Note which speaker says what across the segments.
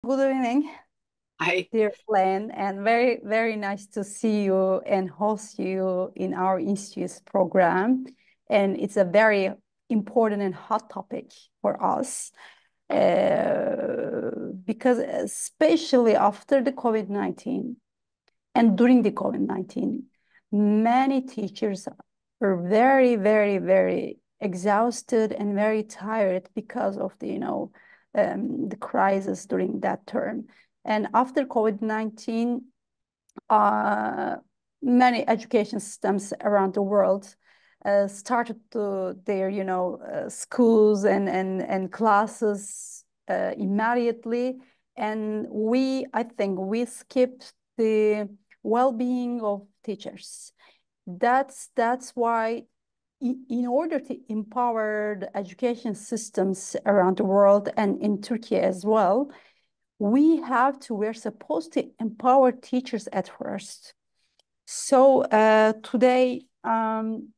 Speaker 1: Good evening,
Speaker 2: Hi.
Speaker 1: dear Elaine, and very, very nice to see you and host you in our Institute's program. And it's a very important and hot topic for us because especially after the COVID-19 and during the COVID-19, many teachers are very, very, very exhausted and very tired because of the crisis during that term. And after COVID-19, uh, many education systems around the world started to their, schools and classes immediately. And I think we skipped the well-being of teachers. That's why in order to empower the education systems around the world and in Turkey as well, we're supposed to empower teachers at first. So today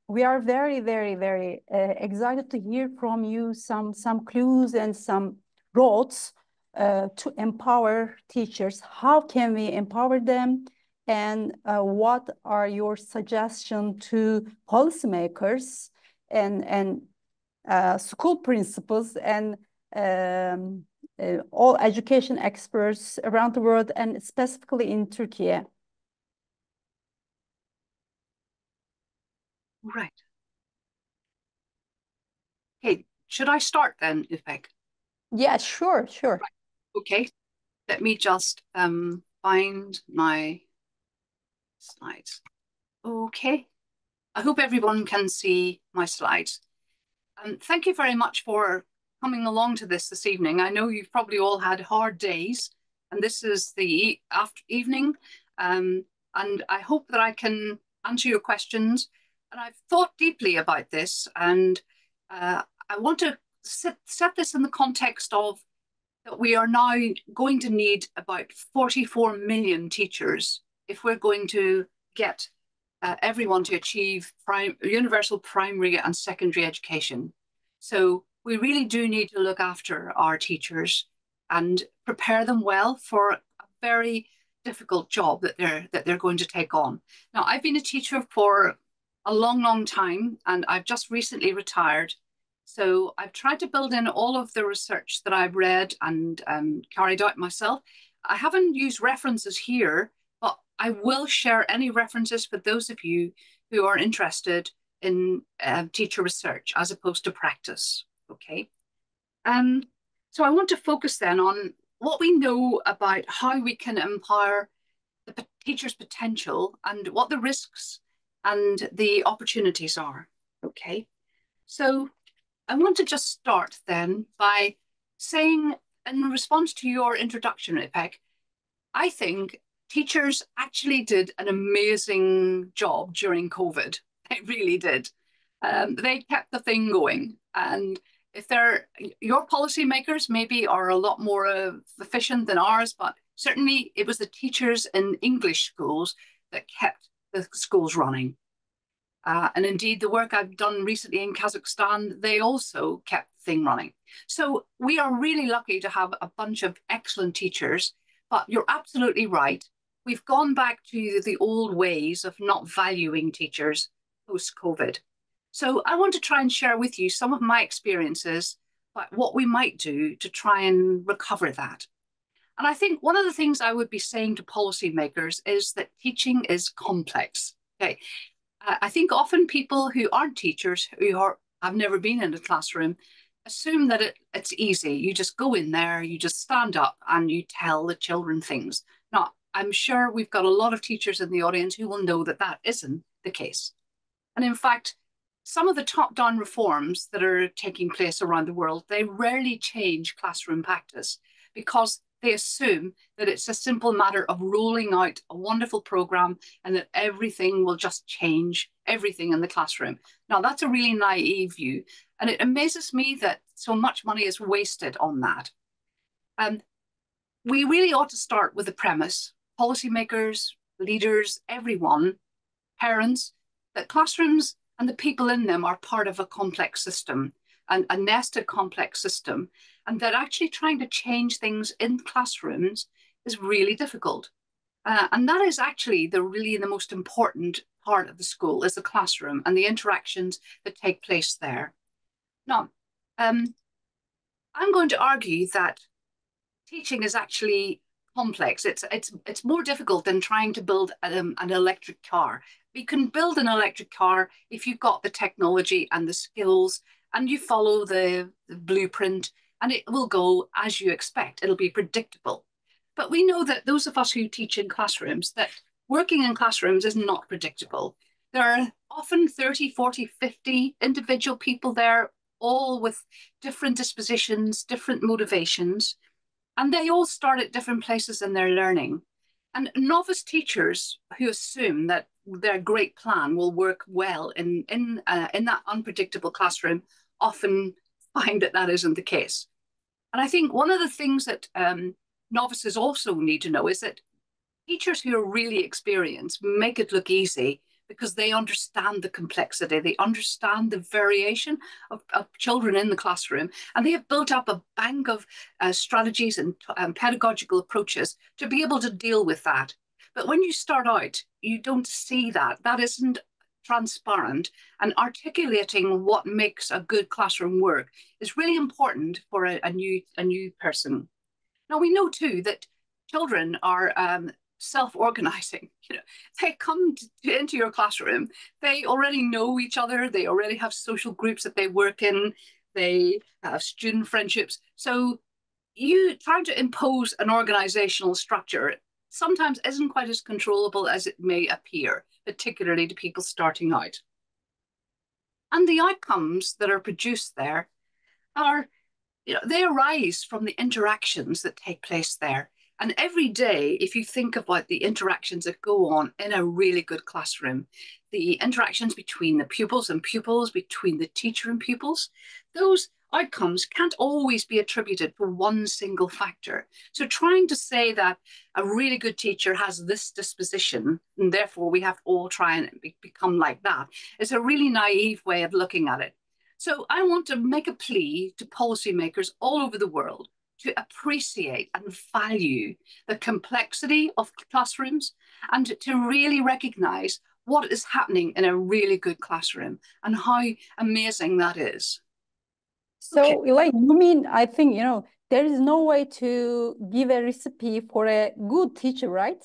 Speaker 1: we are very, very, very excited to hear from you some clues and some roads to empower teachers. How can we empower them? And what are your suggestions to policymakers and school principals and all education experts around the world and specifically in Turkey?
Speaker 2: Right. Okay, should I start then, Ipek?
Speaker 1: Yeah, sure.
Speaker 2: Right. Okay, let me just find my slides. Okay, I hope everyone can see my slides. Thank you very much for coming along to this evening. I know you've probably all had hard days, and this is the evening, and I hope that I can answer your questions. And I've thought deeply about this, and I want to set this in the context of that we are now going to need about 44 million teachers if we're going to get everyone to achieve universal primary and secondary education. So we really do need to look after our teachers and prepare them well for a very difficult job that they're going to take on. Now, I've been a teacher for a long, long time, and I've just recently retired. So I've tried to build in all of the research that I've read and carried out myself. I haven't used references here, but I will share any references for those of you who are interested in teacher research as opposed to practice. Okay. Um, so I want to focus then on what we know about how we can empower the teacher's potential and what the risks and the opportunities are. Okay. So I want to just start then by saying, in response to your introduction, Ipek, I think teachers actually did an amazing job during COVID. They really did. They kept the thing going. And if they're your policymakers maybe are a lot more efficient than ours, but certainly it was the teachers in English schools that kept the schools running. And indeed, the work I've done recently in Kazakhstan, they also kept the thing running. So we are really lucky to have a bunch of excellent teachers. But you're absolutely right. We've gone back to the old ways of not valuing teachers post-COVID. So I want to try and share with you some of my experiences, but what we might do to try and recover that. And I think one of the things I would be saying to policymakers is that teaching is complex. Okay. I think often people who aren't teachers, have never been in a classroom, assume that it's easy. You just go in there, you just stand up and you tell the children things. Now, I'm sure we've got a lot of teachers in the audience who will know that that isn't the case. And in fact, some of the top-down reforms that are taking place around the world, they rarely change classroom practice because they assume that it's a simple matter of rolling out a wonderful program and that everything will just change everything in the classroom. Now, that's a really naive view. And it amazes me that so much money is wasted on that. We really ought to start with the premise, policymakers, leaders, everyone, parents, that classrooms and the people in them are part of a complex system, and a nested complex system. and that actually trying to change things in classrooms is really difficult. And that is actually the most important part of the school, is the classroom and the interactions that take place there. Now, I'm going to argue that teaching is actually complex. It's more difficult than trying to build an electric car. We can build an electric car if you've got the technology and the skills and you follow the blueprint, and it will go as you expect. It'll be predictable. But we know that those of us who teach in classrooms, that working in classrooms is not predictable. There are often 30, 40, 50 individual people there, all with different dispositions, different motivations, and they all start at different places in their learning. And novice teachers who assume that their great plan will work well in that unpredictable classroom often find that that isn't the case. And I think one of the things that novices also need to know is that teachers who are really experienced make it look easy because they understand the complexity, they understand the variation of children in the classroom, and they have built up a bank of strategies and pedagogical approaches to be able to deal with that. But when you start out, you don't see that. That isn't transparent, and articulating what makes a good classroom work is really important for a new person. Now, we know too that children are self-organizing. They come into your classroom, they already know each other, they already have social groups that they work in, they have student friendships. So you trying to impose an organizational structure sometimes isn't quite as controllable as it may appear, particularly to people starting out. And the outcomes that are produced there are, they arise from the interactions that take place there. And every day, if you think about the interactions that go on in a really good classroom, the interactions between the pupils and pupils, between the teacher and pupils, those outcomes can't always be attributed for one single factor. So trying to say that a really good teacher has this disposition, and therefore we have to all try and become like that, is a really naive way of looking at it. So I want to make a plea to policymakers all over the world to appreciate and value the complexity of classrooms, and to really recognize what is happening in a really good classroom and how amazing that is.
Speaker 1: So, okay. Like, you mean, I think, there is no way to give a recipe for a good teacher, right?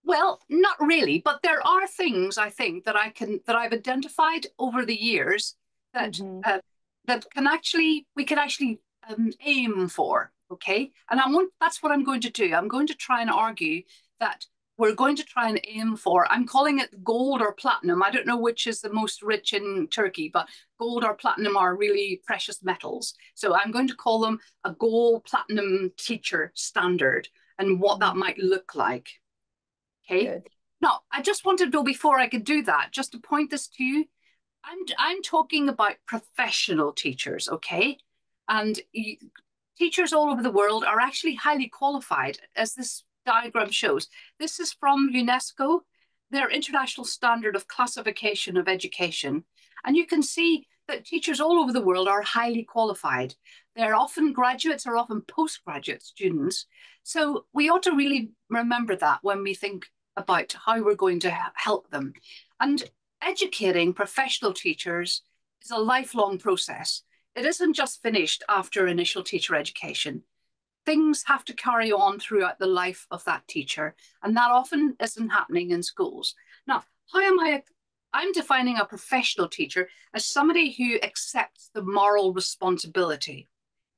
Speaker 2: Well, not really, but there are things I think that I've identified over the years that we can actually aim for. Okay, and that's what I'm going to do. I'm going to try and argue that we're going to try and aim for, I'm calling it gold or platinum. I don't know which is the most rich in Turkey, but gold or platinum are really precious metals. So I'm going to call them a gold platinum teacher standard and what that might look like. Okay. Good. Now, I just wanted to, before I could do that, just to point this to you, I'm talking about professional teachers, okay? And teachers all over the world are actually highly qualified, as this diagram shows. This is from UNESCO, their international standard of classification of education. And you can see that teachers all over the world are highly qualified. They're often graduates or often postgraduate students. So we ought to really remember that when we think about how we're going to help them. And educating professional teachers is a lifelong process. It isn't just finished after initial teacher education. Things have to carry on throughout the life of that teacher, and that often isn't happening in schools. Now, I'm defining a professional teacher as somebody who accepts the moral responsibility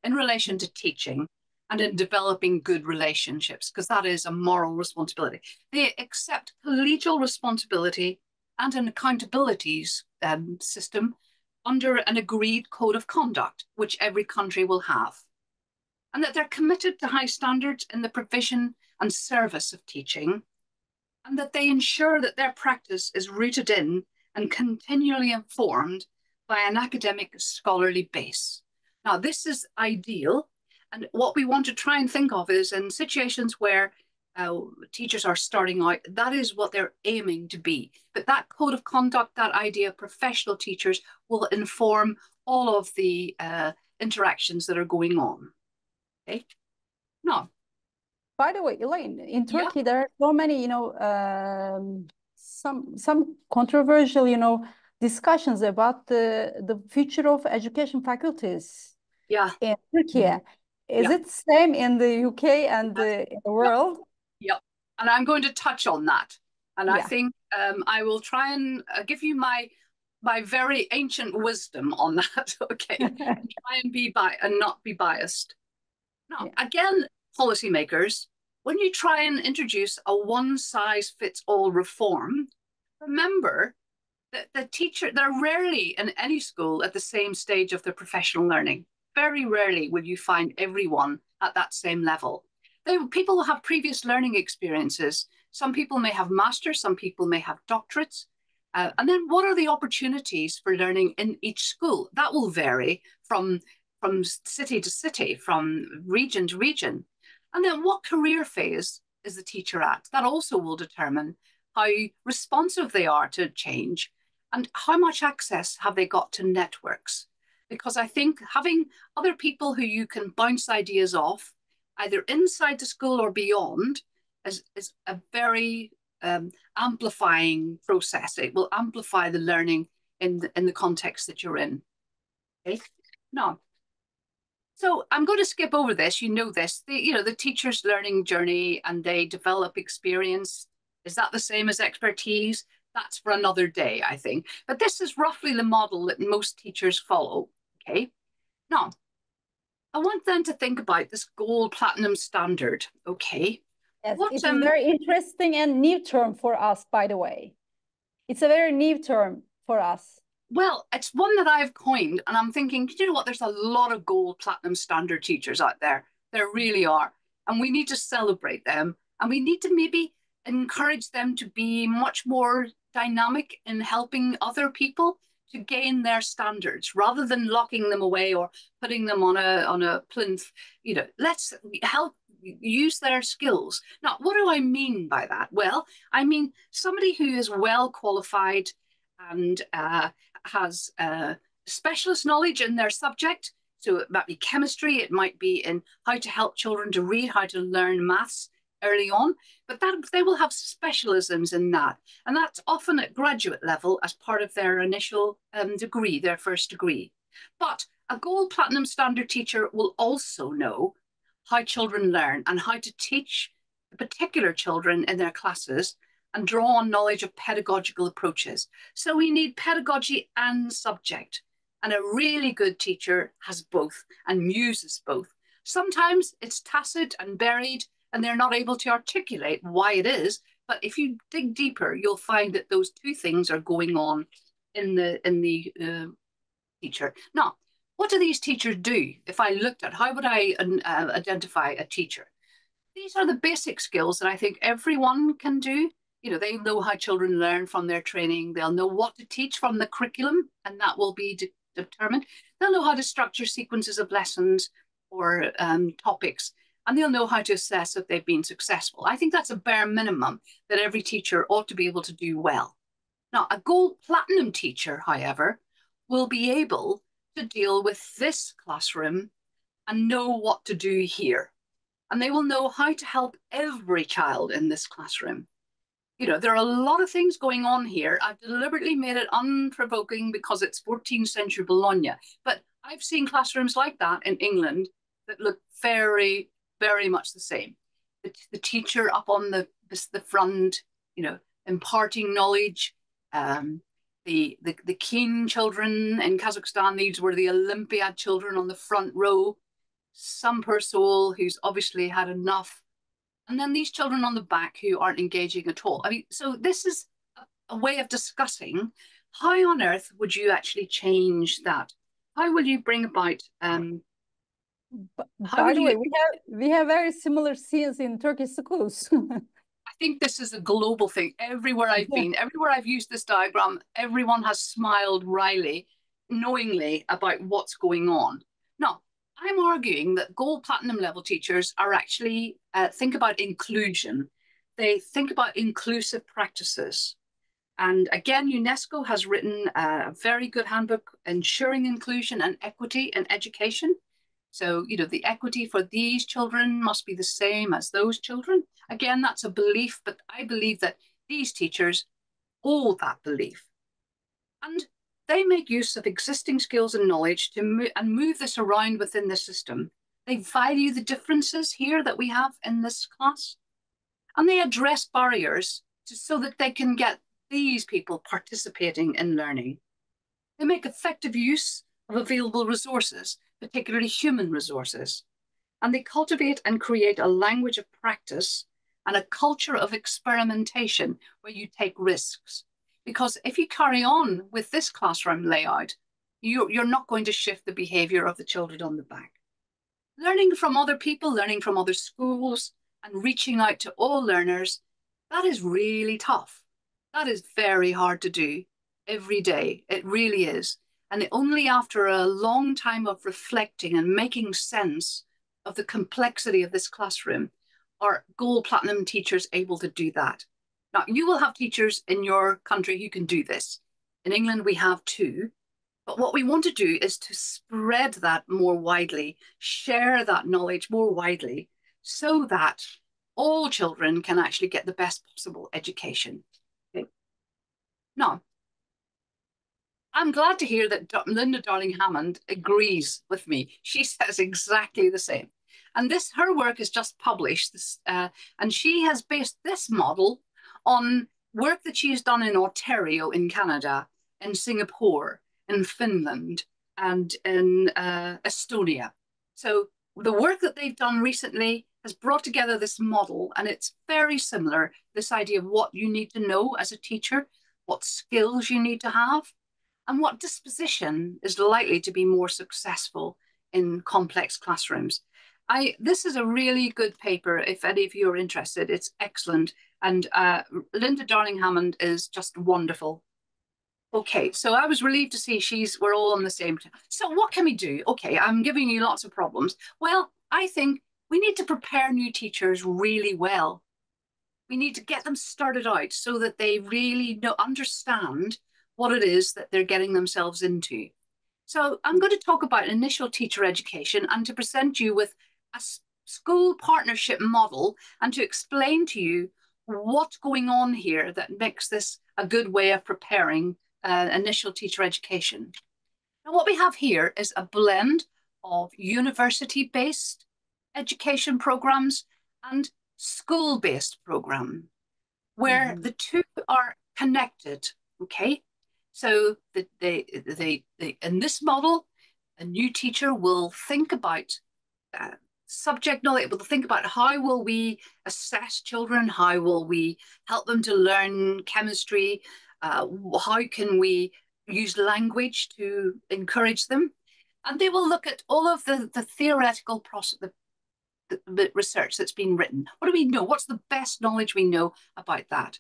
Speaker 2: in relation to teaching and in developing good relationships, because that is a moral responsibility. They accept collegial responsibility and an accountabilities system under an agreed code of conduct, which every country will have. And that they're committed to high standards in the provision and service of teaching, and that they ensure that their practice is rooted in and continually informed by an academic scholarly base. Now, this is ideal, and what we want to try and think of is in situations where teachers are starting out, that is what they're aiming to be. But that code of conduct, that idea of professional teachers will inform all of the interactions that are going on. Okay. Now,
Speaker 1: by the way, Elaine, in
Speaker 2: yeah,
Speaker 1: Turkey, there are so many, some controversial, discussions about the future of education faculties
Speaker 2: yeah,
Speaker 1: in Turkey. Is
Speaker 2: yeah,
Speaker 1: it same in the UK and in the
Speaker 2: yeah,
Speaker 1: world?
Speaker 2: yeah. And I'm going to touch on that. And I
Speaker 1: Yeah.
Speaker 2: think I will try and give you my very ancient wisdom on that. Okay, and try and and not be biased. Now,
Speaker 1: Yeah.
Speaker 2: again, policymakers, when you try and introduce a one-size-fits-all reform, remember that the teacher, they're rarely in any school at the same stage of their professional learning. Very rarely will you find everyone at that same level. People will have previous learning experiences. Some people may have masters, some people may have doctorates. And then what are the opportunities for learning in each school? That will vary from city to city, from region to region. And then what career phase is the teacher at? That also will determine how responsive they are to change and how much access have they got to networks. Because I think having other people who you can bounce ideas off, either inside the school or beyond, is a very amplifying process. It will amplify the learning in the context that you're in. Okay? Now, so I'm going to skip over this. You know this. The teacher's learning journey, and they develop experience. Is that the same as expertise? That's for another day, I think. But this is roughly the model that most teachers follow. Okay. Now, I want them to think about this gold platinum standard. Okay.
Speaker 1: Yes,
Speaker 2: What
Speaker 1: it is very interesting and new term for us, by the way. It's a very new term for us.
Speaker 2: Well, it's one that I've coined, and I'm thinking, you know what? There's a lot of gold platinum standard teachers out there. There really are. And we need to celebrate them. And we need to maybe encourage them to be much more dynamic in helping other people to gain their standards rather than locking them away or putting them on a plinth. Let's help use their skills. Now, what do I mean by that? Well, I mean somebody who is well qualified and has specialist knowledge in their subject. So it might be chemistry, it might be in how to help children to read, how to learn maths early on, but that they will have specialisms in that. And that's often at graduate level as part of their initial degree, their first degree. But a gold platinum standard teacher will also know how children learn and how to teach particular children in their classes and draw on knowledge of pedagogical approaches. So we need pedagogy and subject. And a really good teacher has both and uses both. Sometimes it's tacit and buried, and they're not able to articulate why it is. But if you dig deeper, you'll find that those two things are going on in the teacher. Now, what do these teachers do? If I looked at how would I identify a teacher? These are the basic skills that I think everyone can do. They know how children learn from their training. They'll know what to teach from the curriculum, and that will be determined. They'll know how to structure sequences of lessons or topics, and they'll know how to assess if they've been successful. I think that's a bare minimum that every teacher ought to be able to do well. Now, a gold platinum teacher, however, will be able to deal with this classroom and know what to do here. And they will know how to help every child in this classroom. There are a lot of things going on here. I've deliberately made it unprovoking because it's 14th century Bologna. But I've seen classrooms like that in England that look very, very much the same. The teacher up on the front, imparting knowledge. The keen children in Kazakhstan, these were the Olympiad children on the front row. Some poor soul who's obviously had enough. And then these children on the back who aren't engaging at all. I mean, so this is a way of discussing how on earth would you actually change that? How will you bring about
Speaker 1: By the way, we have very similar scenes in Turkish schools.
Speaker 2: I think this is a global thing. Everywhere I've been, everywhere I've used this diagram, everyone has smiled wryly, knowingly about what's going on. Now, I'm arguing that gold platinum level teachers are actually think about inclusion. They think about inclusive practices. And again, UNESCO has written a very good handbook ensuring inclusion and equity in education. So, you know, the equity for these children must be the same as those children. Again, that's a belief, but I believe that these teachers hold that belief. And they make use of existing skills and knowledge to move this around within the system. They value the differences here that we have in this class, and they address barriers so that they can get these people participating in learning. They make effective use of available resources, particularly human resources, and they cultivate and create a language of practice and a culture of experimentation where you take risks. Because if you carry on with this classroom layout, you're not going to shift the behavior of the children on the back. Learning from other people, learning from other schools, and reaching out to all learners, that is really tough. That is very hard to do every day. It really is. And only after a long time of reflecting and making sense of the complexity of this classroom are Gold Platinum teachers able to do that. Now, you will have teachers in your country who can do this. In England, we have two. But what we want to do is to spread that more widely, share that knowledge more widely, so that all children can actually get the best possible education. Okay. Now, I'm glad to hear that Linda Darling-Hammond agrees with me. She says exactly the same. And her work is just published, and she has based this model on work that she has done in Ontario in Canada, in Singapore, in Finland, and in Estonia. So the work that they've done recently has brought together this model, and it's very similar, this idea of what you need to know as a teacher, what skills you need to have, and what disposition is likely to be more successful in complex classrooms. This is a really good paper. If any of you are interested, it's excellent. And Linda Darling-Hammond is just wonderful. Okay, so I was relieved to see we're all on the same time. So what can we do? Okay, I'm giving you lots of problems. Well, I think we need to prepare new teachers really well. We need to get them started out so that they really understand what it is that they're getting themselves into. So I'm going to talk about initial teacher education and to present you with a school partnership model and to explain to you what's going on here that makes this a good way of preparing initial teacher education. Now, what we have here is a blend of university-based education programs and school-based program, where the two are connected. Okay, so in this model, a new teacher will think about subject knowledge. We'll think about how will we assess children, how will we help them to learn chemistry, how can we use language to encourage them, and they will look at all of the theoretical process, the research that's been written. What do we know? What's the best knowledge we know about that?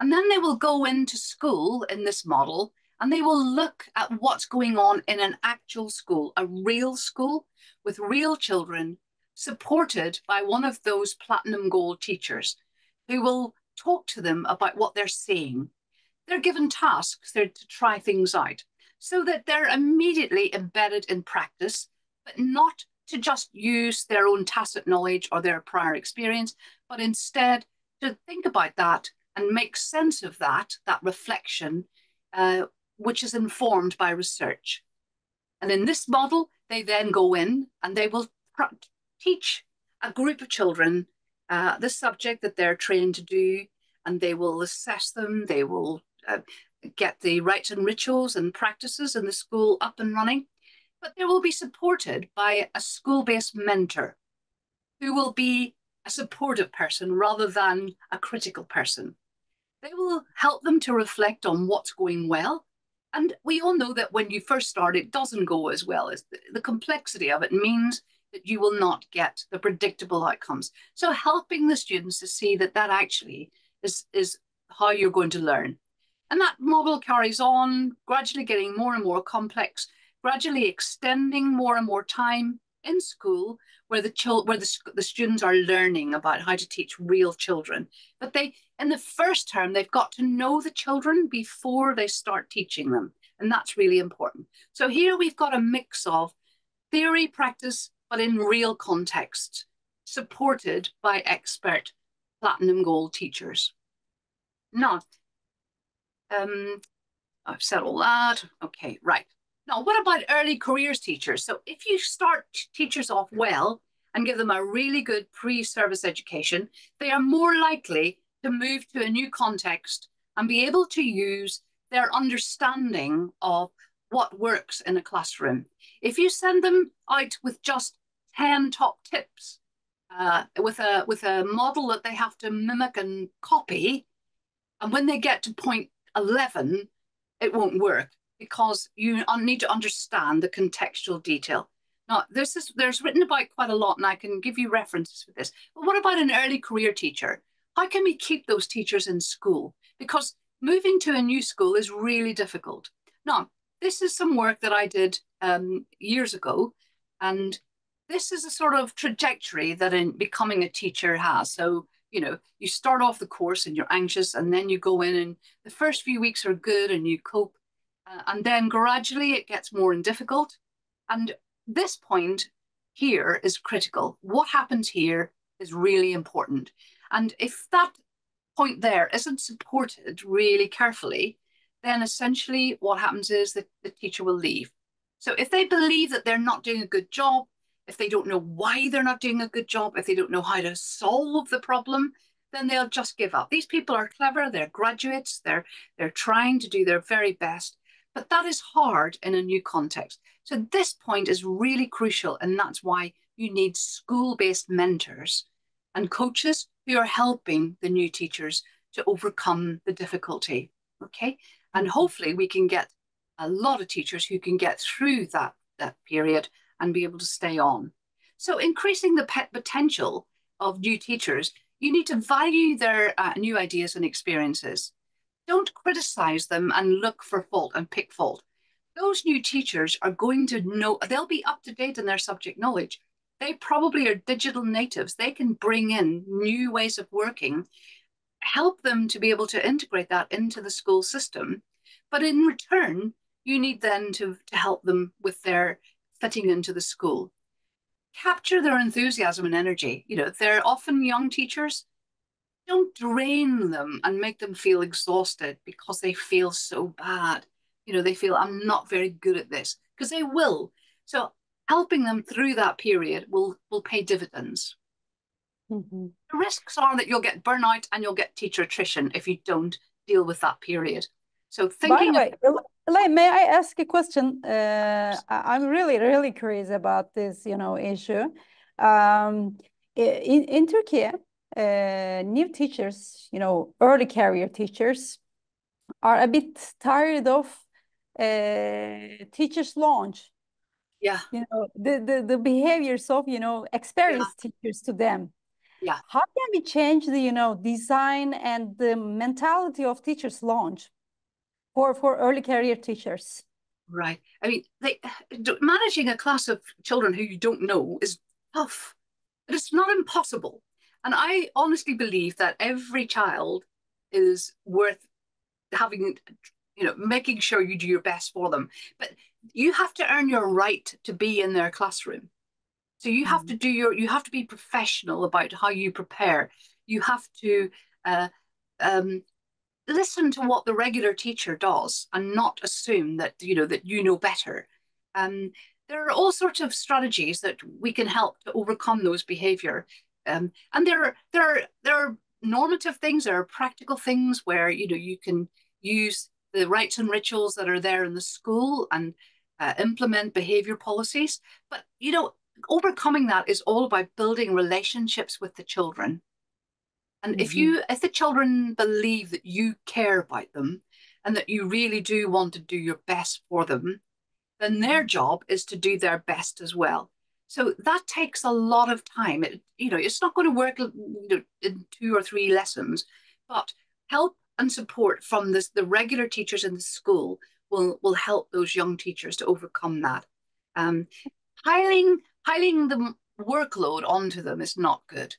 Speaker 2: And then they will go into school in this model and they will look at what's going on in an actual school, a real school with real children, supported by one of those platinum gold teachers who will talk to them about what they're seeing. They're given tasks to try things out so that they're immediately embedded in practice, but not to just use their own tacit knowledge or their prior experience, but instead to think about that and make sense of that reflection, which is informed by research. And in this model, they then go in and they will teach a group of children the subject that they're trained to do, and they will assess them. They will get the rites and rituals and practices in the school up and running, but they will be supported by a school-based mentor who will be a supportive person rather than a critical person. They will help them to reflect on what's going well. And we all know that when you first start, it doesn't go as well. As the complexity of it means that you will not get the predictable outcomes. So helping the students to see that actually is how you're going to learn. And that model carries on, gradually getting more and more complex, gradually extending more and more time in school where the students are learning about how to teach real children. But in the first term, they've got to know the children before they start teaching them. And that's really important. So here we've got a mix of theory, practice, but in real context, supported by expert platinum gold teachers. Now, I've said all that. Okay, right. Now, what about early careers teachers? So if you start teachers off well and give them a really good pre-service education, they are more likely to move to a new context and be able to use their understanding of what works in a classroom. If you send them out with just 10 top tips, with a model that they have to mimic and copy, and when they get to point 11, it won't work, because you need to understand the contextual detail. Now, there's written about quite a lot, and I can give you references for this. But what about an early career teacher? How can we keep those teachers in school? Because moving to a new school is really difficult. Now, this is some work that I did years ago, and this is a sort of trajectory that in becoming a teacher has. So, you start off the course and you're anxious, and then you go in and the first few weeks are good and you cope. And then gradually it gets more and difficult. And this point here is critical. What happens here is really important. And if that point there isn't supported really carefully, then essentially what happens is that the teacher will leave. So if they believe that they're not doing a good job, if they don't know why they're not doing a good job, if they don't know how to solve the problem, then they'll just give up. These people are clever, they're graduates, they're trying to do their very best, but that is hard in a new context. So this point is really crucial, and that's why you need school-based mentors and coaches who are helping the new teachers to overcome the difficulty, okay? And hopefully we can get a lot of teachers who can get through that period and be able to stay on. So increasing the potential of new teachers, you need to value their new ideas and experiences. Don't criticize them and look for fault and pick fault. Those new teachers are going to know, they'll be up to date in their subject knowledge. They probably are digital natives. They can bring in new ways of working, help them to be able to integrate that into the school system. But in return, you need then to help them with their fitting into the school. Capture their enthusiasm and energy. They're often young teachers. Don't drain them and make them feel exhausted because they feel so bad. They feel, I'm not very good at this, because they will. So helping them through that period will pay dividends.
Speaker 1: Mm-hmm.
Speaker 2: The risks are that you'll get burnout and you'll get teacher attrition if you don't deal with that period. So thinking.
Speaker 1: By the way, Elaine, may I ask a question? I'm really, really curious about this, issue. In Turkey, new teachers, early career teachers, are a bit tired of teachers' launch.
Speaker 2: Yeah.
Speaker 1: The behaviors of, experienced teachers to them.
Speaker 2: Yeah.
Speaker 1: How can we change the, design and the mentality of teachers' launch for early career teachers?
Speaker 2: Right. I mean, managing a class of children who you don't know is tough, but it's not impossible. And I honestly believe that every child is worth having, making sure you do your best for them. But you have to earn your right to be in their classroom. So you have to you have to be professional about how you prepare. You have to listen to what the regular teacher does and not assume that you know better. There are all sorts of strategies that we can help to overcome those behavior. And there are normative things, there are practical things where you can use the rites and rituals that are there in the school and implement behavior policies. But overcoming that is all about building relationships with the children. And if the children believe that you care about them and that you really do want to do your best for them, then their job is to do their best as well. So that takes a lot of time. It's not going to work in 2 or 3 lessons, but help and support from the regular teachers in the school will help those young teachers to overcome that. Hiring workload onto them is not good.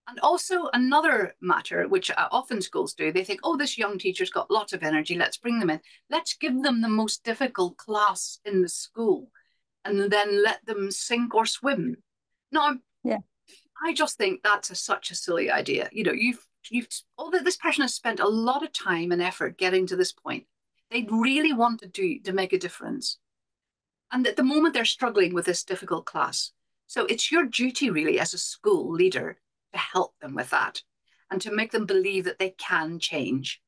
Speaker 2: And also another matter, which often schools do, they think, oh, this young teacher's got lots of energy, let's bring them in. Let's give them the most difficult class in the school and then let them sink or swim. Now,
Speaker 1: Yeah.
Speaker 2: I just think that's such a silly idea. You know, this person has spent a lot of time and effort getting to this point. They really want to make a difference. And at the moment, they're struggling with this difficult class. So it's your duty, really, as a school leader, to help them with that and to make them believe that they can change.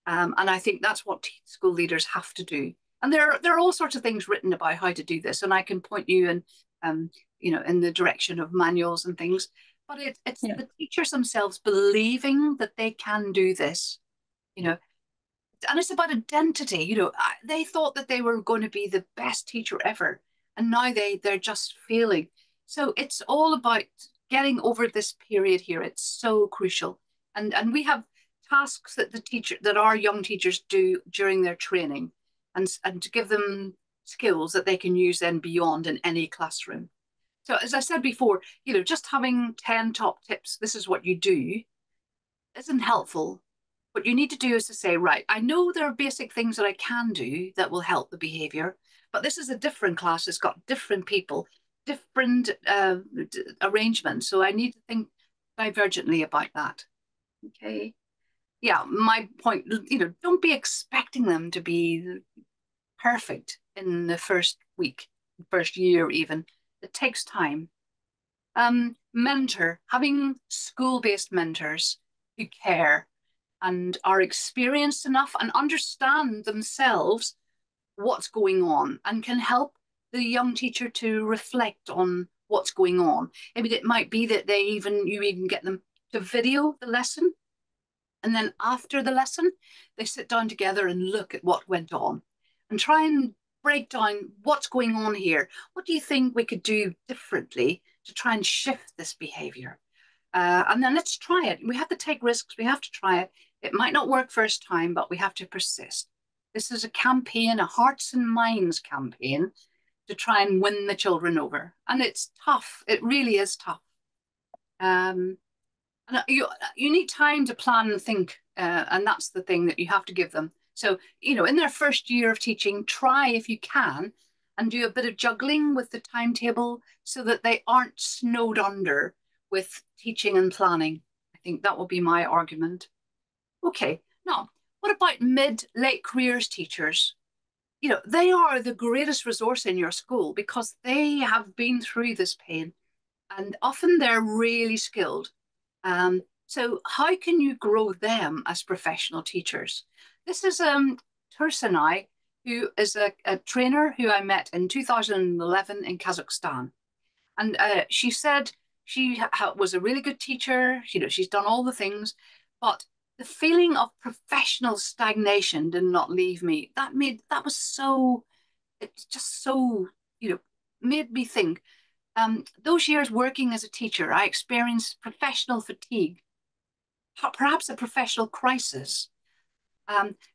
Speaker 2: And I think that's what school leaders have to do. And there are all sorts of things written about how to do this, and I can point you in the direction of manuals and things. But it's the teachers themselves believing that they can do this, you know, and it's about identity. You know, they thought that they were going to be the best teacher ever, and now they're just failing. So it's all about getting over this period here. It's so crucial, and we have tasks that our young teachers do during their training, and to give them skills that they can use then beyond in any classroom. So as I said before, you know, just having 10 top tips, this is what you do, isn't helpful. What you need to do is to say, right, I know there are basic things that I can do that will help the behavior, but this is a different class. It's got different people, different arrangements. So I need to think divergently about that. Okay. Yeah, my point, you know, don't be expecting them to be perfect in the first week, first year even. It takes time. Mentor, having school-based mentors who care and are experienced enough and understand themselves what's going on and can help the young teacher to reflect on what's going on. I mean, it might be that you even get them to video the lesson, and then after the lesson, they sit down together and look at what went on and try and break down what's going on here. What do you think we could do differently to try and shift this behavior? And then let's try it. We have to take risks. We have to try it. It might not work first time, but we have to persist. This is a campaign, a hearts and minds campaign to try and win the children over. And it's tough. It really is tough. And you need time to plan and think. And that's the thing that you have to give them. So, you know, in their first year of teaching, try if you can and do a bit of juggling with the timetable so that they aren't snowed under with teaching and planning. I think that will be my argument. Okay, now, what about late careers teachers? You know, they are the greatest resource in your school because they have been through this pain and often they're really skilled. So how can you grow them as professional teachers? This is Tursunai, who is a trainer who I met in 2011 in Kazakhstan. And she said she was a really good teacher. You know, she's done all the things, but the feeling of professional stagnation did not leave me. It's just so, you know, made me think. Those years working as a teacher, I experienced professional fatigue, perhaps a professional crisis.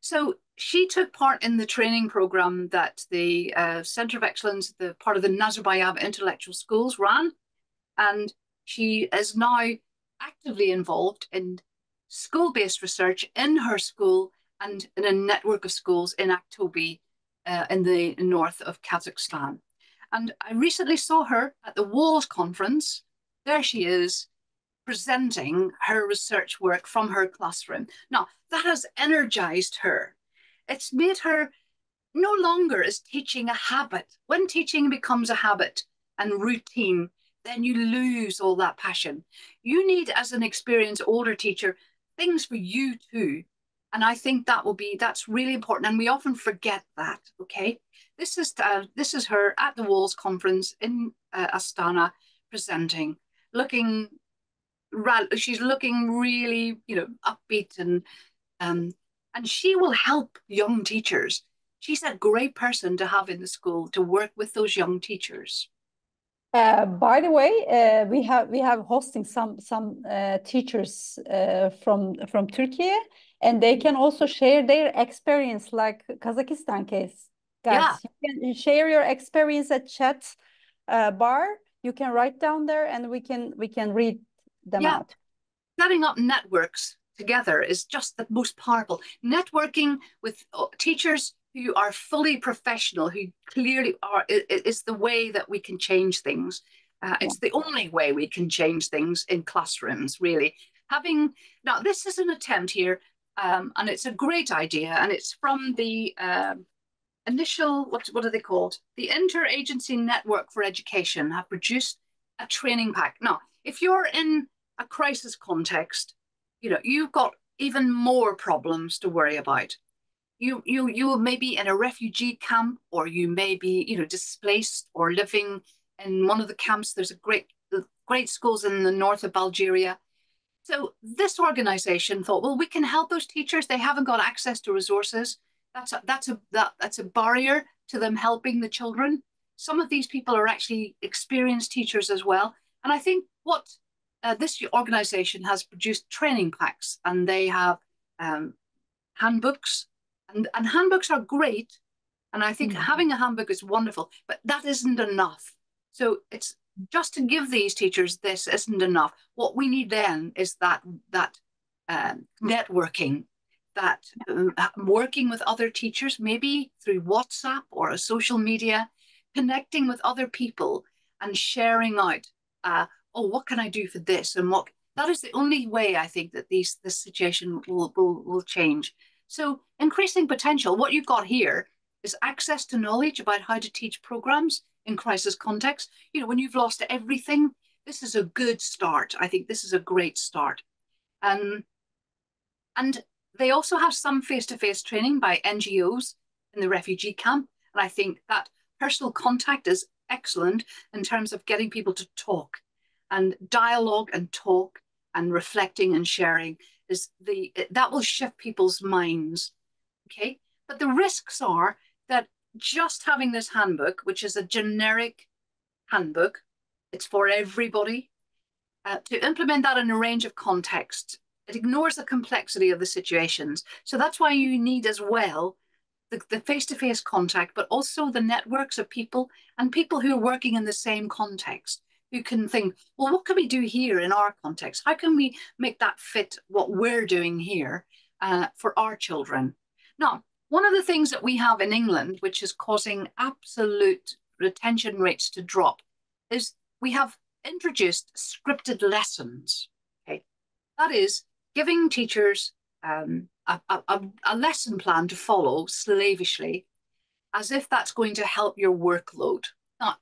Speaker 2: So she took part in the training program that the Center of Excellence, the part of the Nazarbayev Intellectual Schools ran. And she is now actively involved in school-based research in her school and in a network of schools in Aktobe in the north of Kazakhstan. And I recently saw her at the Walls conference. There she is, presenting her research work from her classroom. Now, that has energized her. It's made her no longer is teaching a habit. When teaching becomes a habit and routine, then you lose all that passion. You need, as an experienced older teacher, things for you too. And I think that's really important. And we often forget that, okay? This is her at the Walls conference in Astana presenting, she's looking really, you know, upbeat and she will help young teachers. She's a great person to have in the school to work with those young teachers.
Speaker 1: By the way, we have hosting some teachers from Turkey, and they can also share their experience, like Kazakhstan case. Guys,
Speaker 2: Yeah.
Speaker 1: you can share your experience at chat bar, you can write down there, and we can read them out.
Speaker 2: Setting up networks together is just the most powerful. Networking with teachers who are fully professional, who clearly are, is the way that we can change things. It's the only way we can change things in classrooms, really. Now, this is an attempt here, and it's a great idea, and it's from the initial, what are they called? The Interagency Network for Education have produced a training pack. Now, if you're in a crisis context, you've got even more problems to worry about. You may be in a refugee camp, or you may be, displaced or living in one of the camps. There's great schools in the north of Algeria. So this organization thought, well, we can help those teachers. They haven't got access to resources. That's a barrier to them helping the children. Some of these people are actually experienced teachers as well. And I think what this organization has produced training packs, and they have handbooks, and handbooks are great. And I think having a handbook is wonderful, but that isn't enough. So it's just to give these teachers this isn't enough. What we need then is that networking, that working with other teachers, maybe through WhatsApp or a social media, connecting with other people and sharing out, what can I do for this? And that is the only way I think that this situation will change. So increasing potential, what you've got here is access to knowledge about how to teach programs in crisis context. When you've lost everything, this is a good start. I think this is a great start. And they also have some face-to-face training by NGOs in the refugee camp. And I think that personal contact is excellent in terms of getting people to talk, and dialogue and talk and reflecting and sharing that will shift people's minds. Okay. But the risks are that just having this handbook, which is a generic handbook, it's for everybody, to implement that in a range of contexts, it ignores the complexity of the situations. So that's why you need as well the face-to-face contact, but also the networks of people, and people who are working in the same context, who can think, well, what can we do here in our context? How can we make that fit what we're doing here for our children? Now, one of the things that we have in England, which is causing absolute retention rates to drop, is we have introduced scripted lessons. Okay, that is giving teachers a lesson plan to follow slavishly, as if that's going to help your workload. Now,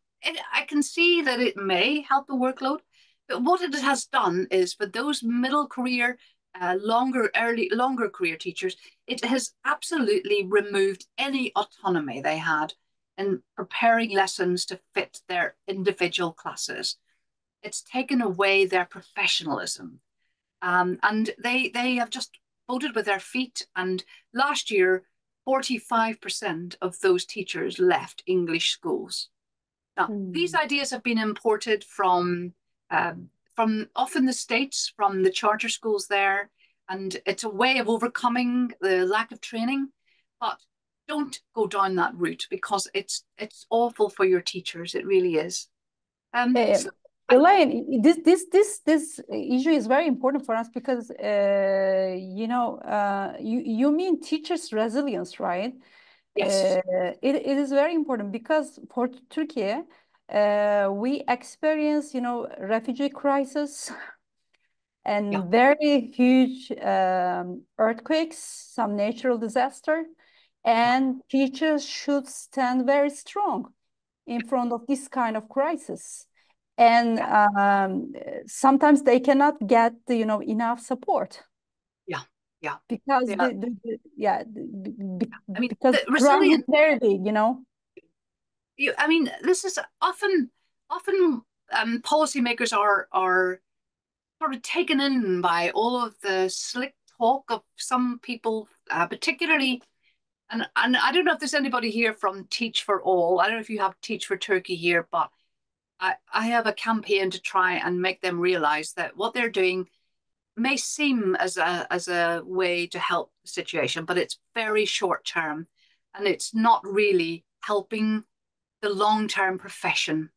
Speaker 2: I can see that it may help the workload, but what it has done is for those middle career, longer career teachers, it has absolutely removed any autonomy they had in preparing lessons to fit their individual classes. It's taken away their professionalism. And they have just voted with their feet. And last year, 45% of those teachers left English schools. Now, these ideas have been imported from often the States, from the charter schools there, and it's a way of overcoming the lack of training. But don't go down that route, because it's awful for your teachers. It really is.
Speaker 1: Elaine, this issue is very important for us, because you mean teachers' resilience, right?
Speaker 2: Yes.
Speaker 1: It is very important, because for Turkey, we experience, refugee crisis and very huge earthquakes, some natural disaster, and teachers should stand very strong in front of this kind of crisis. And sometimes they cannot get enough support.
Speaker 2: Yeah.
Speaker 1: Because
Speaker 2: I mean,
Speaker 1: because
Speaker 2: the resilient
Speaker 1: clarity,
Speaker 2: I mean, this is often policymakers are sort of taken in by all of the slick talk of some people, particularly. And I don't know if there's anybody here from Teach for All. I don't know if you have Teach for Turkey here, but I have a campaign to try and make them realize that what they're doing may seem as a way to help the situation, but it's very short term, and it's not really helping the long-term profession.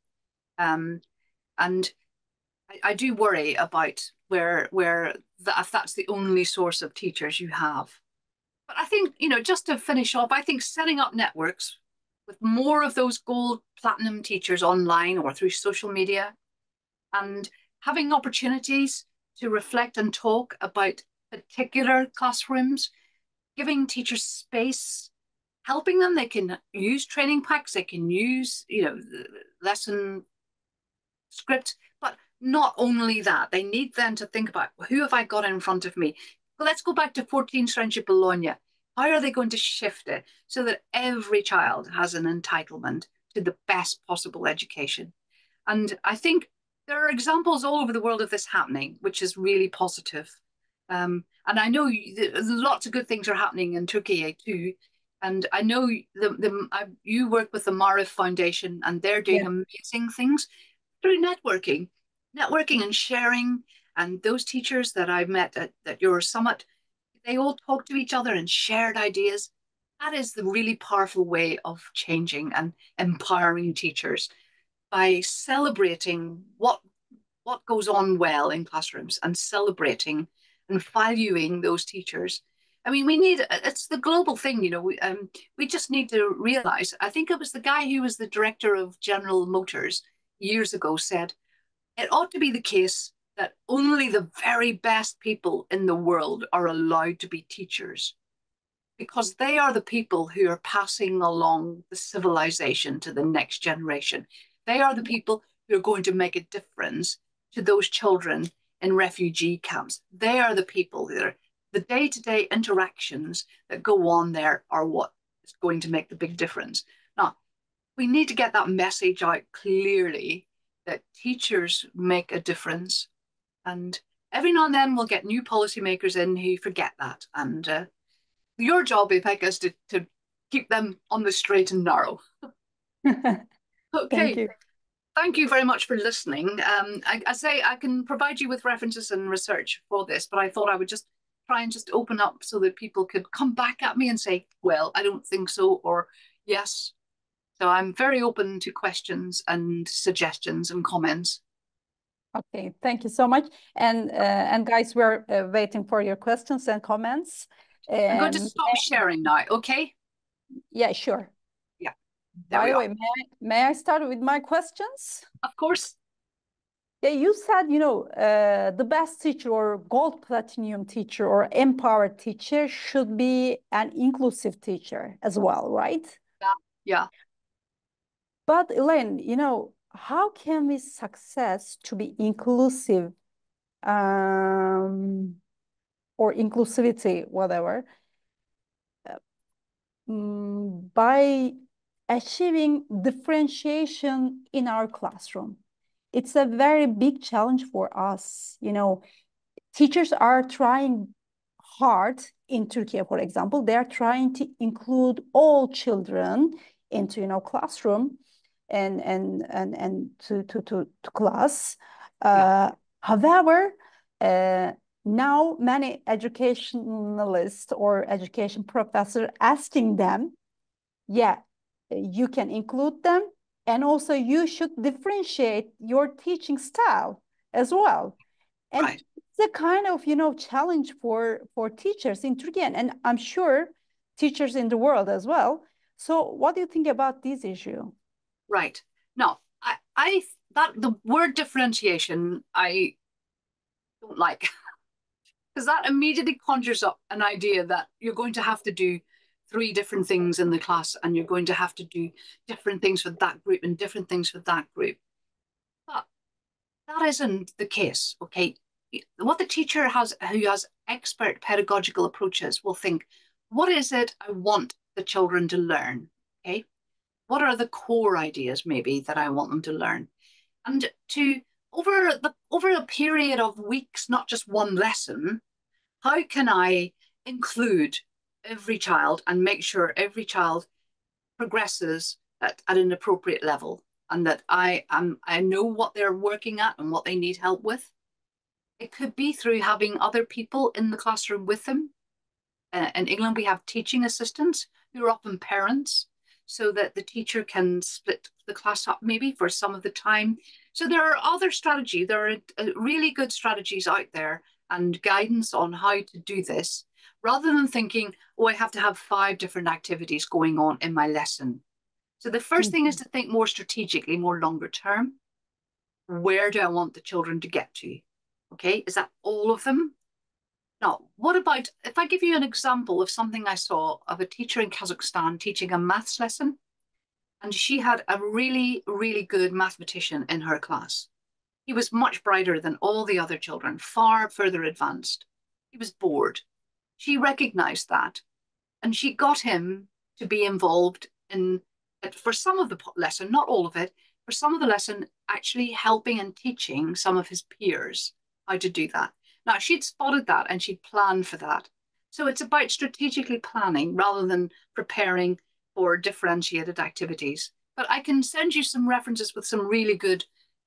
Speaker 2: And I do worry about if that's the only source of teachers you have. But I think, just to finish off, I think setting up networks with more of those gold platinum teachers online or through social media, and having opportunities to reflect and talk about particular classrooms, giving teachers space, helping them. They can use training packs, they can use, lesson script, but not only that, they need then to think about, who have I got in front of me? Well, let's go back to 14 Friendship Bologna. How are they going to shift it so that every child has an entitlement to the best possible education? And I think there are examples all over the world of this happening, which is really positive. And I know lots of good things are happening in Turkey too. And I know you work with the Marif Foundation, and they're doing amazing things through networking and sharing. And those teachers that I've met at your summit, they all talk to each other and shared ideas. That is the really powerful way of changing and empowering teachers, by celebrating what goes on well in classrooms and celebrating and valuing those teachers. I mean, it's the global thing, we just need to realize. I think it was the guy who was the director of General Motors years ago said, it ought to be the case that only the very best people in the world are allowed to be teachers, because they are the people who are passing along the civilization to the next generation. They are the people who are going to make a difference to those children in refugee camps. They are the people that are the day-to-day interactions that go on there are what is going to make the big difference. Now, we need to get that message out clearly, that teachers make a difference. And every now and then we'll get new policymakers in who forget that. And your job, Ipek, is to keep them on the straight and narrow.
Speaker 1: Thank
Speaker 2: Okay.
Speaker 1: you.
Speaker 2: Thank you very much for listening. I say I can provide you with references and research for this, but I thought I would just try and just open up so that people could come back at me and say, well, I don't think so, or yes. So I'm very open to questions and suggestions and comments.
Speaker 1: Okay, thank you so much. And guys, we're waiting for your questions and comments.
Speaker 2: I'm going to stop sharing now, okay?
Speaker 1: Yeah, sure.
Speaker 2: Yeah.
Speaker 1: By the way, may I start with my questions?
Speaker 2: Of course.
Speaker 1: Yeah, you said, the best teacher or gold platinum teacher or empowered teacher should be an inclusive teacher as well, right?
Speaker 2: Yeah.
Speaker 1: But Elaine, how can we success to be inclusive or inclusivity, whatever, by achieving differentiation in our classroom? It's a very big challenge for us. Teachers are trying hard in Turkey, for example. They are trying to include all children into, classroom and to class. However, now many educationalists or education professors asking them, you can include them, and also you should differentiate your teaching style as well. And
Speaker 2: right.
Speaker 1: It's a kind of, challenge for teachers in Turkey, and I'm sure teachers in the world as well. So what do you think about this issue?
Speaker 2: Right. No, that the word differentiation, I don't like, because that immediately conjures up an idea that you're going to have to do 3 different things in the class, and you're going to have to do different things for that group and different things for that group. But that isn't the case, okay? What the teacher who has expert pedagogical approaches will think, what is it I want the children to learn, okay? What are the core ideas maybe that I want them to learn? And to over a period of weeks, not just one lesson, how can I include every child and make sure every child progresses at an appropriate level, and that I know what they're working at and what they need help with? It could be through having other people in the classroom with them. In England, we have teaching assistants who are often parents, so that the teacher can split the class up maybe for some of the time So there are other strategies. There are really good strategies out there and guidance on how to do this, rather than thinking, oh, I have to have 5 different activities going on in my lesson. So the first thing is to think more strategically, more longer term. Where do I want the children to get to? Okay, is that all of them? Now, what about if I give you an example of something I saw of a teacher in Kazakhstan teaching a maths lesson, and she had a really, really good mathematician in her class. He was much brighter than all the other children, far further advanced. He was bored. She recognized that, and she got him to be involved in, for some of the lesson, not all of it, for some of the lesson, actually helping and teaching some of his peers how to do that. Now, she'd spotted that and she'd planned for that. So it's about strategically planning rather than preparing for differentiated activities. But I can send you some references with some really good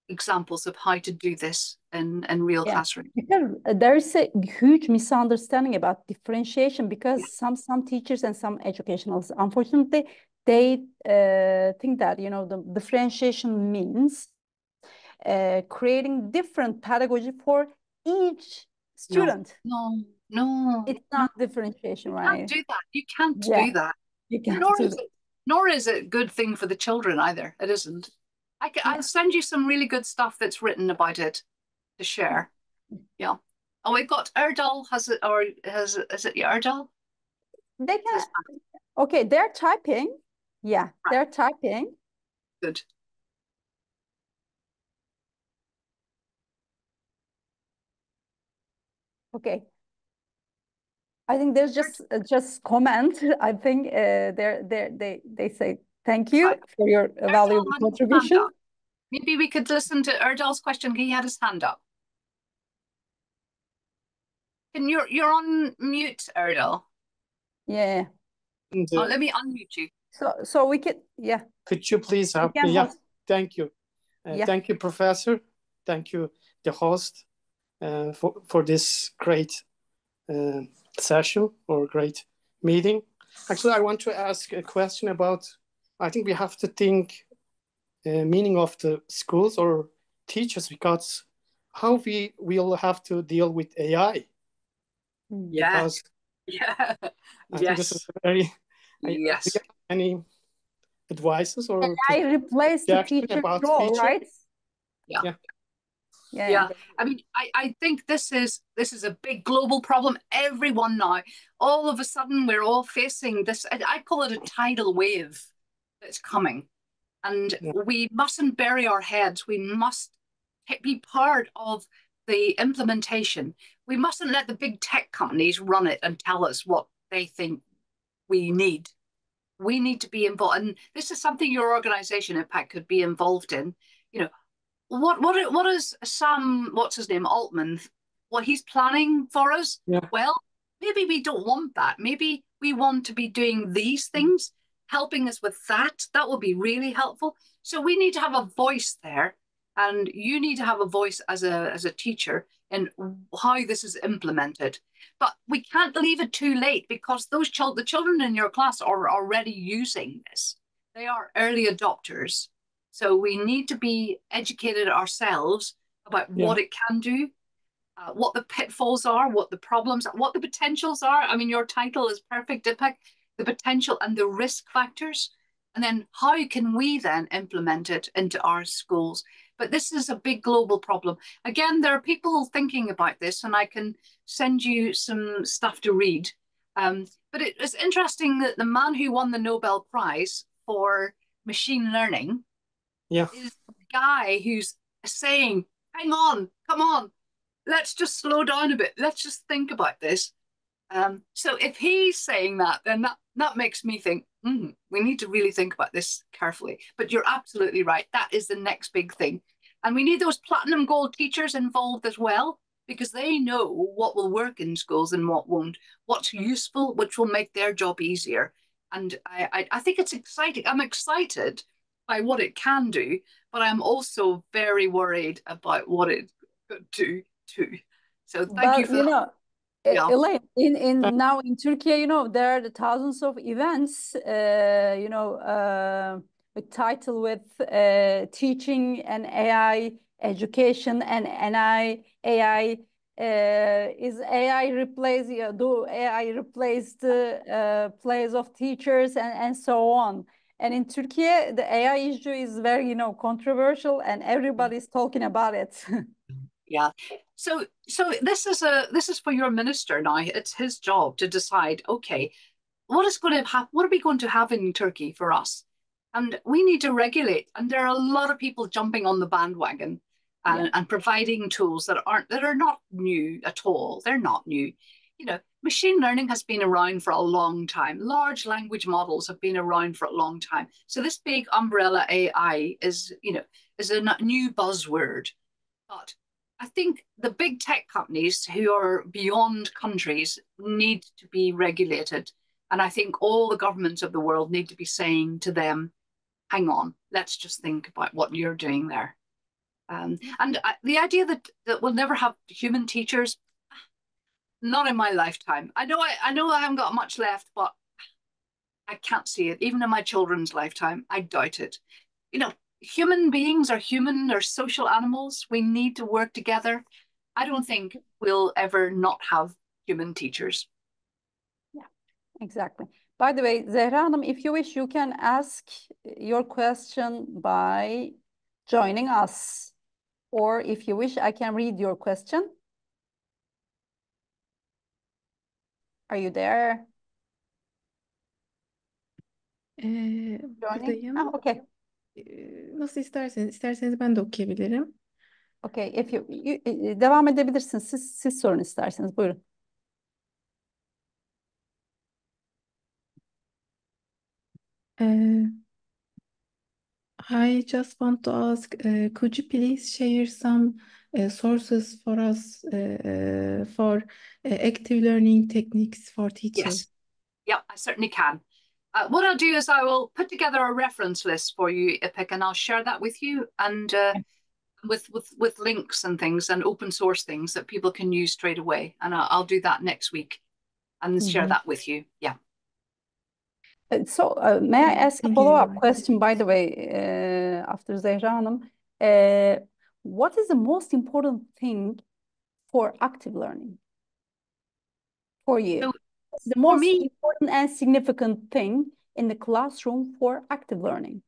Speaker 2: examples of how to do this in real classrooms.
Speaker 1: Because there is a huge misunderstanding about differentiation, because some teachers and some educationals, unfortunately, they think that, you know, the differentiation means creating different pedagogy for each student.
Speaker 2: No.
Speaker 1: It's not differentiation, right?
Speaker 2: You can't do that. You can't do that.
Speaker 1: You can't
Speaker 2: nor is it a good thing for the children either. It isn't. I'll send you some really good stuff that's written about it to share. Yeah. Oh, we've got Erdal has it, or is it Erdal?
Speaker 1: They can. Okay, they're typing. Yeah, they're typing.
Speaker 2: Good.
Speaker 1: Okay. I think there's just comment. I think they say thank you for your valuable contribution.
Speaker 2: Maybe we could listen to Erdal's question. He had his hand up. And you're on mute, Erdal.
Speaker 1: Yeah.
Speaker 2: Let me unmute you.
Speaker 1: So we could,
Speaker 3: Could you please help me? Yeah, thank you. Thank you, Professor. Thank you, the host, for this great session or great meeting. Actually, I want to ask a question about, I think we have to think meaning of the schools or teachers, because how we will have to deal with AI. Because I think this is very, do you have any advices or
Speaker 1: I replace the teacher role, right?
Speaker 2: Yeah. I mean, I think this is a big global problem. Everyone now, all of a sudden, we're all facing this. I call it a tidal wave that's coming, and we mustn't bury our heads. We must be part of the implementation. We mustn't let the big tech companies run it and tell us what they think we need. We need to be involved, and this is something your organization, Impact, could be involved in. You know, what is Sam, what's his name, Altman, what he's planning for us? Well, maybe we don't want that. Maybe we want to be doing these things, helping us with that. That would be really helpful. So we need to have a voice there, and you need to have a voice as a teacher in how this is implemented. But we can't leave it too late, because the children in your class are already using this. They are early adopters. So we need to be educated ourselves about what it can do, what the pitfalls are, what the problems are, what the potentials are. I mean, your title is perfect, Impact, the potential and the risk factors. And then how can we then implement it into our schools? But this is a big global problem. Again, there are people thinking about this, and I can send you some stuff to read. But it was interesting that the man who won the Nobel Prize for machine learning is the guy who's saying, hang on, come on, let's just slow down a bit. Let's just think about this. So if he's saying that, then that makes me think, we need to really think about this carefully. But you're absolutely right. That is the next big thing. And we need those platinum gold teachers involved as well, because they know what will work in schools and what won't, what's useful, which will make their job easier. And I think it's exciting. I'm excited by what it can do, but I'm also very worried about what it could do too. So thank you for that.
Speaker 1: Elaine, now in Turkey, you know, there are the thousands of events, title with teaching and AI education and AI. Is AI replace? Do AI replace the place of teachers and so on? And in Turkey, the AI issue is very, controversial, and everybody's talking about it.
Speaker 2: Yeah. So this is for your minister now. It's his job to decide, okay, what is going to happen? What are we going to have in Turkey for us? And we need to regulate. And there are a lot of people jumping on the bandwagon and providing tools that are not new at all. They're not new. Machine learning has been around for a long time. Large language models have been around for a long time. So this big umbrella AI is a new buzzword. But I think the big tech companies who are beyond countries need to be regulated. And I think all the governments of the world need to be saying to them, hang on, let's just think about what you're doing there. And the idea that we'll never have human teachers, not in my lifetime. I know I haven't got much left, but I can't see it. Even in my children's lifetime, I doubt it. Human beings are human, they're social animals. We need to work together. I don't think we'll ever not have human teachers.
Speaker 1: Yeah, exactly. By the way, Zehra Hanım, if you wish, you can ask your question by joining us. Or if you wish, I can read your question. Are you there?
Speaker 4: Buradayım.
Speaker 1: Okay.
Speaker 4: Nasıl isterseniz ben de okuyabilirim.
Speaker 1: Okay, if you devam edebilirsiniz. Siz sorun isterseniz. Buyurun.
Speaker 4: I just want to ask, could you please share some sources for us for active learning techniques for teachers?
Speaker 2: Yes. Yeah, I certainly can. What I'll do is I will put together a reference list for you, Ipek, and I'll share that with you, and with links and things and open source things that people can use straight away. And I'll do that next week and share that with you. Yeah.
Speaker 1: So may I ask a follow-up question, by the way, after Zehra Hanım? What is the most important thing for active learning for you?
Speaker 2: So,
Speaker 1: what's the most important and significant thing in the classroom for active learning?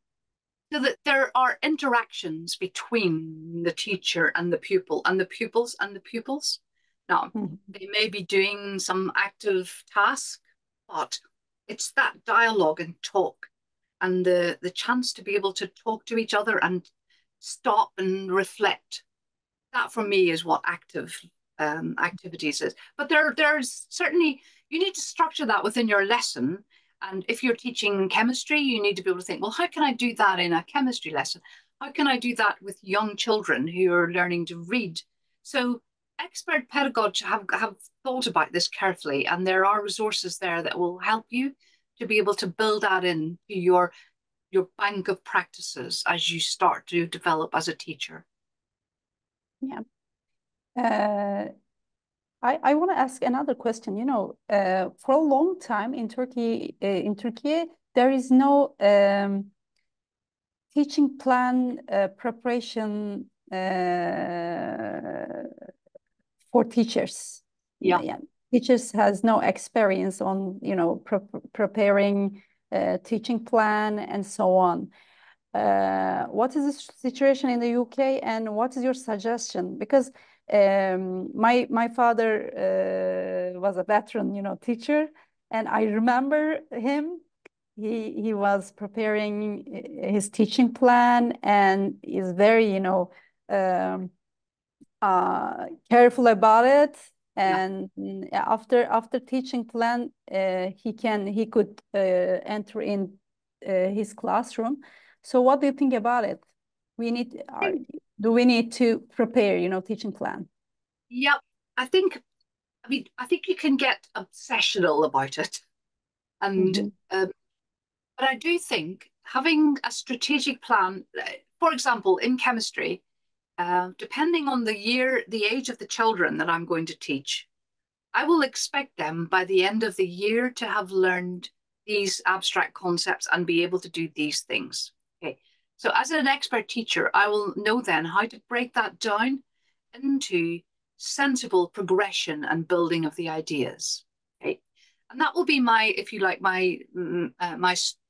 Speaker 2: So that there are interactions between the teacher and the pupil and the pupils and the pupils. Now, they may be doing some active task, but it's that dialogue and talk and the chance to be able to talk to each other and stop and reflect. That for me is what active activities is. But there's certainly, you need to structure that within your lesson. And if you're teaching chemistry, you need to be able to think, well, how can I do that in a chemistry lesson? How can I do that with young children who are learning to read? So expert pedagogues have thought about this carefully, and there are resources there that will help you to be able to build that into your bank of practices as you start to develop as a teacher.
Speaker 1: Yeah. I want to ask another question. For a long time in Turkey, there is no teaching plan preparation for teachers.
Speaker 2: Yeah.
Speaker 1: Teachers has no experience on preparing teaching plan and so on. What is the situation in the UK, and what is your suggestion? Because my father was a veteran, teacher, and I remember him. He was preparing his teaching plan and is very, careful about it. And after teaching plan, he could enter in his classroom. So what do you think about it? Do we need to prepare, teaching plan?
Speaker 2: Yep. I think you can get obsessional about it. And but I do think having a strategic plan, for example, in chemistry, depending on the age of the children that I'm going to teach, I will expect them by the end of the year to have learned these abstract concepts and be able to do these things. So as an expert teacher, I will know then how to break that down into sensible progression and building of the ideas. Okay, and that will be my, if you like, my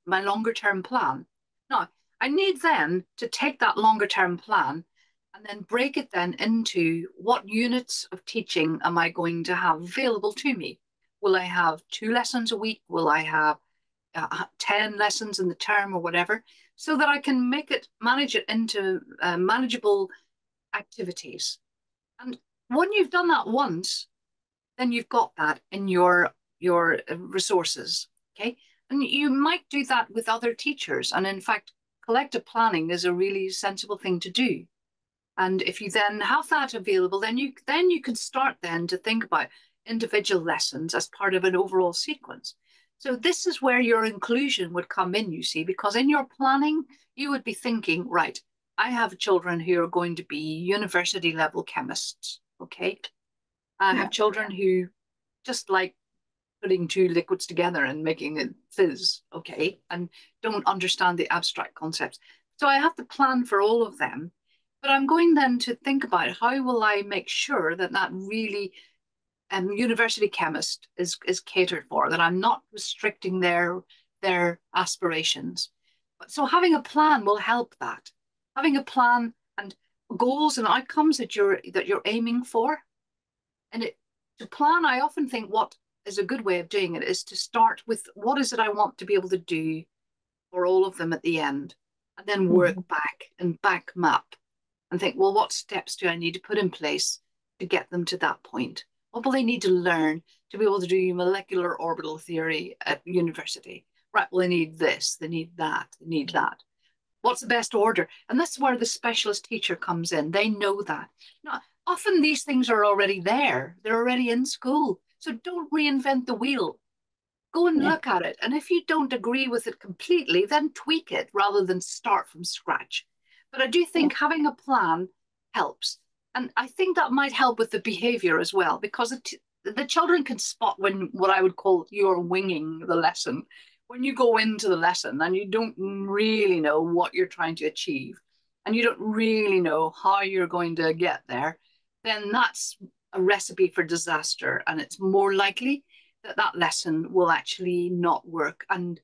Speaker 2: longer term plan. Now, I need then to take that longer term plan and then break it then into what units of teaching am I going to have available to me? Will I have 2 lessons a week? Will I have 10 lessons in the term or whatever? So that I can manage it into manageable activities. And when you've done that once, then you've got that in your resources, okay? And you might do that with other teachers. And in fact, collective planning is a really sensible thing to do. And if you then have that available, then you can start then to think about individual lessons as part of an overall sequence. So this is where your inclusion would come in, you see, because in your planning, you would be thinking, right, I have children who are going to be university level chemists, okay? I have children who just like putting 2 liquids together and making it fizz, okay? And don't understand the abstract concepts. So I have to plan for all of them, but I'm going then to think about how will I make sure that that really university chemist is catered for, that I'm not restricting their aspirations. So having a plan will help that. Having a plan and goals and outcomes that you're aiming for. And to plan, I often think what is a good way of doing it is to start with what is it I want to be able to do for all of them at the end, and then work back and back map and think, well, what steps do I need to put in place to get them to that point? What will they need to learn to be able to do molecular orbital theory at university? Right, well, they need this, they need that, they need that. What's the best order? And that's where the specialist teacher comes in. They know that. Now, often these things are already there. They're already in school. So don't reinvent the wheel. Go and look at it. And if you don't agree with it completely, then tweak it rather than start from scratch. But I do think having a plan helps. And I think that might help with the behavior as well, because the children can spot when what I would call you're winging the lesson. When you go into the lesson and you don't really know what you're trying to achieve and you don't really know how you're going to get there, then that's a recipe for disaster. And it's more likely that that lesson will actually not work, and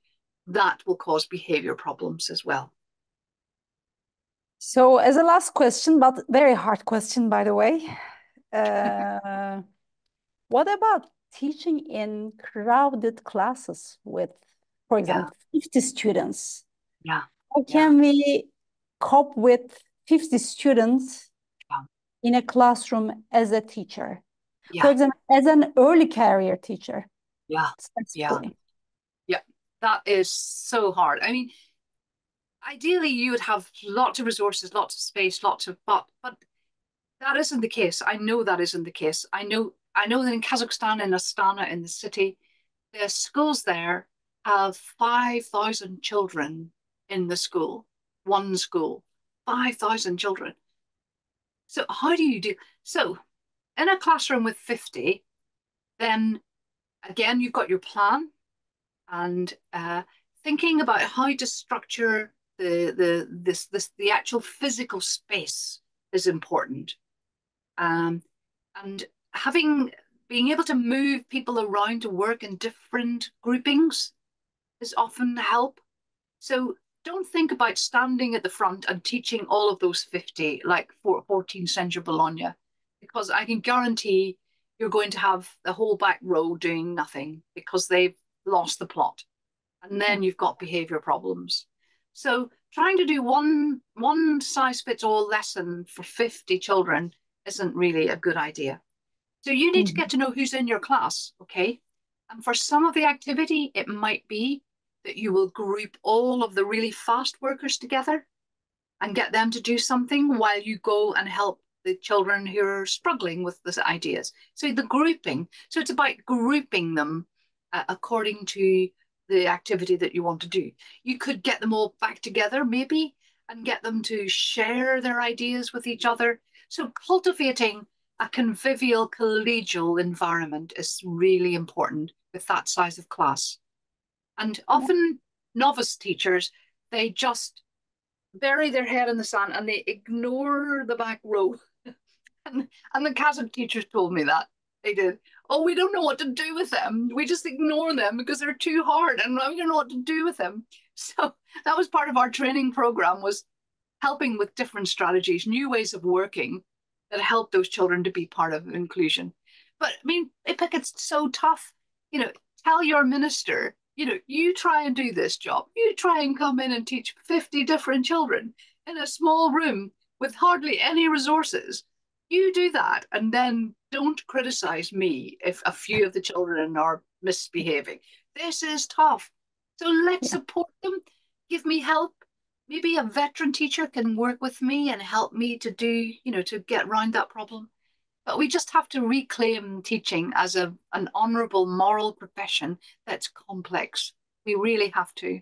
Speaker 2: that will cause behavior problems as well.
Speaker 1: So as a last question, but very hard question, by the way, what about teaching in crowded classes with, for example, 50 students?
Speaker 2: Yeah.
Speaker 1: How can we cope with 50 students in a classroom as a teacher? For example, as an early career teacher.
Speaker 2: That is so hard. I mean, ideally, you would have lots of resources, lots of space, but that isn't the case. I know that isn't the case. I know that in Kazakhstan, in Astana, in the city, the schools there have 5,000 children in the school, one school, 5,000 children. So how do you do? So in a classroom with 50, then again, you've got your plan and thinking about how to structure the actual physical space is important. And being able to move people around to work in different groupings is often help. So don't think about standing at the front and teaching all of those 50 like 14th century Bologna, because I can guarantee you're going to have the whole back row doing nothing because they've lost the plot. And then you've got behavior problems. So trying to do one size fits all lesson for 50 children isn't really a good idea. So you need to get to know who's in your class, okay? And for some of the activity, it might be that you will group all of the really fast workers together and get them to do something while you go and help the children who are struggling with the ideas. So the grouping. So it's about grouping them according to the activity that you want to do. You could get them all back together maybe and get them to share their ideas with each other. So cultivating a convivial, collegial environment is really important with that size of class. And often novice teachers, they just bury their head in the sand and they ignore the back row. And the Catholic teachers told me that. They did. Oh, we don't know what to do with them. We just ignore them because they're too hard and we don't know what to do with them. So that was part of our training program, was helping with different strategies, new ways of working that help those children to be part of inclusion. But I mean, it's so tough. You know, tell your minister, you know, you try and do this job. You try and come in and teach 50 different children in a small room with hardly any resources. You do that, and then don't criticize me if a few of the children are misbehaving. This is tough. So let's support them, give me help. Maybe a veteran teacher can work with me and help me to do, you know, to get around that problem. But we just have to reclaim teaching as an honourable moral profession that's complex. We really have to.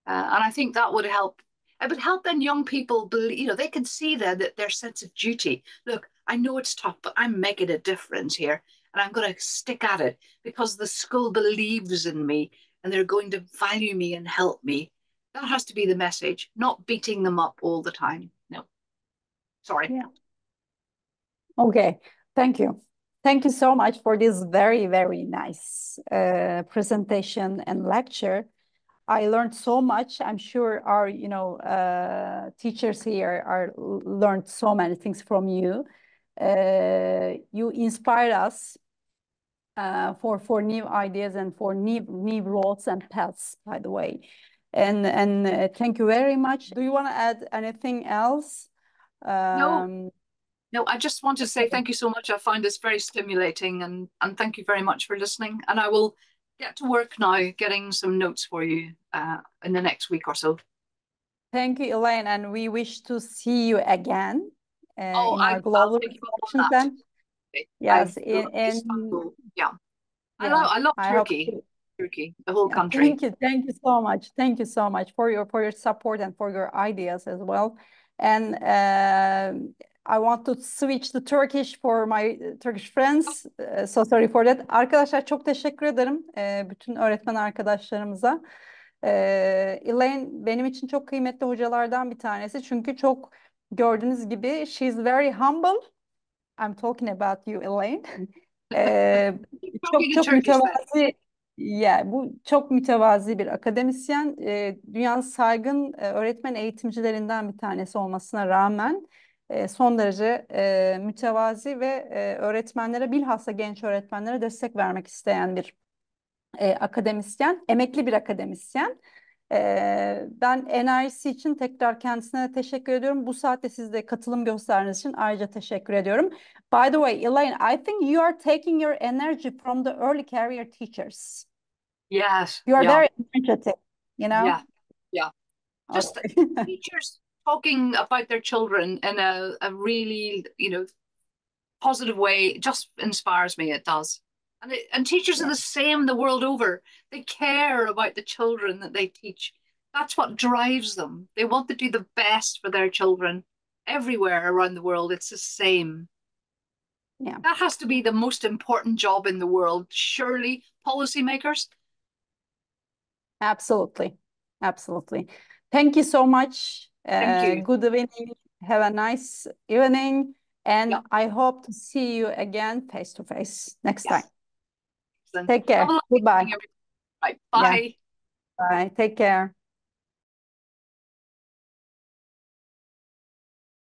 Speaker 2: And I think that would help. It would help then young people believe, you know, they can see that their sense of duty. Look, I know it's tough, but I'm making a difference here. And I'm going to stick at it because the school believes in me and they're going to value me and help me. That has to be the message, not beating them up all the time. No. Sorry.
Speaker 1: Yeah. Okay. Thank you. Thank you so much for this very, very nice presentation and lecture. I learned so much. I'm sure our, you know, teachers here learned so many things from you. You inspired us for new ideas and for new roles and paths, by the way. And thank you very much. Do you want to add anything else?
Speaker 2: No, I just want to say thank you so much. I find this very stimulating, and thank you very much for listening. And I will get to work now getting some notes for you in the next week or so.
Speaker 1: Thank you, Elaine, and we wish to see you again in our
Speaker 2: I'll
Speaker 1: global
Speaker 2: take you up on that.
Speaker 1: Yes,
Speaker 2: yeah. I love Turkey. Turkey, the whole country.
Speaker 1: Thank you so much. Thank you so much for your support and for your ideas as well. And I want to switch to Turkish for my Turkish friends. So sorry for that. Arkadaşlar çok teşekkür ederim bütün öğretmen arkadaşlarımıza. Elaine benim için çok kıymetli hocalardan bir tanesi. Çünkü çok gördüğünüz gibi she's very humble. I'm talking about you, Elaine. Çok mütevazi. Bu çok mütevazi bir akademisyen. Dünyanın saygın öğretmen eğitimcilerinden bir tanesi olmasına rağmen son derece mütevazi ve öğretmenlere, bilhassa genç öğretmenlere destek vermek isteyen bir akademisyen, emekli bir akademisyen. Ben enerjisi için tekrar kendisine teşekkür ediyorum. Bu saatte siz de katılım gösterdiğiniz için ayrıca teşekkür ediyorum. By the way, Elaine, I think you are taking your energy from the early career teachers.
Speaker 2: Yes.
Speaker 1: You are very energetic, you know?
Speaker 2: Yeah. Just teachers talking about their children in a really, you know, positive way just inspires me. It does. And teachers are the same the world over. They care about the children that they teach. That's what drives them. They want to do the best for their children everywhere around the world. It's the same.
Speaker 1: Yeah.
Speaker 2: That has to be the most important job in the world, surely, policymakers.
Speaker 1: Absolutely. Absolutely. Thank you so much.
Speaker 2: Thank you.
Speaker 1: Good evening. Have a nice evening. And I hope to see you again face to face next time. Take care. Goodbye.
Speaker 2: Right. Bye.
Speaker 1: Bye. Take care.